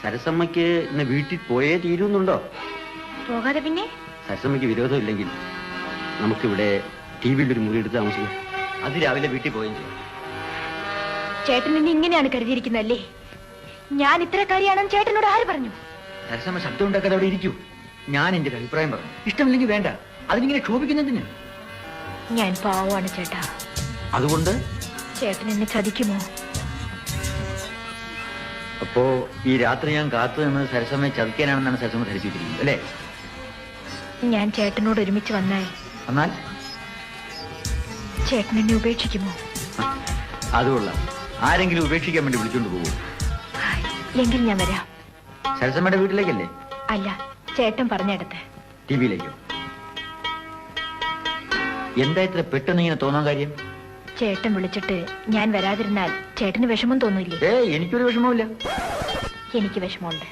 സരസമ്മയ്ക്ക് ഇന്ന് വീട്ടിൽ പോയേ തീരുന്നുണ്ടോ? പോകാതെ പിന്നെ? സരസമ്മയ്ക്ക് വിരോധമില്ലെങ്കിൽ നമുക്കിവിടെ ടി വിയിലൊരു മുറി എടുത്ത് താമസിക്കാം. അത് രാവിലെ വീട്ടിൽ പോവുകയും ചെയ്യാം. ചേട്ടൻ എന്നെ ഇങ്ങനെയാണ് കരുതിയിരിക്കുന്നല്ലേ? ഞാൻ ഇത്തരക്കാരിയാണെന്ന് ചേട്ടനോട് ആര് പറഞ്ഞു? സരസമ്മ ശബ്ദം ഉണ്ടാക്കാതെ അവിടെ ഇരിക്കൂ. ഞാൻ എന്റെ അഭിപ്രായം പറഞ്ഞു. ഇഷ്ടമില്ലെങ്കിൽ വേണ്ട. അതിനിങ്ങനെ ക്ഷോഭിക്കുന്നതിന്. ഞാൻ പാവമാണ് ചേട്ടാ. അതുകൊണ്ട് ചേട്ടൻ എന്നെ ചതിക്കുമോ? അപ്പോ ഈ രാത്രി ഞാൻ കാത്തു നിന്നത് സരസമ്മയെ ചതിക്കാനാണെന്നാണ് സരസമ്മ ധരിച്ചിരിക്കുന്നത് അല്ലേ? ഞാൻ ചേട്ടനോട് ഒരുമിച്ച് വന്നാൽ ചേട്ടൻ എന്നെ ഉപേക്ഷിക്കുമോ? അതുകൊള്ളാം. ആരെങ്കിലും ഉപേക്ഷിക്കാൻ വേണ്ടി വിളിച്ചോണ്ട് പോകും. എങ്കിൽ ഞാൻ വരാം. സരസമ്മയുടെ വീട്ടിലേക്കല്ലേ? അല്ല, ചേട്ടൻ പറഞ്ഞെടുത്ത്. ടി വിയിലേക്കോ? എന്താ ഇത്ര പെട്ടെന്ന് ഇങ്ങനെ തോന്നാൻ കാര്യം? ചേട്ടൻ വിളിച്ചിട്ട് ഞാൻ വരാതിരുന്നാൽ ചേട്ടന് വിഷമം തോന്നില്ലേ? എനിക്കൊരു വിഷമവുമില്ല. എനിക്ക് വിഷമമുണ്ട്.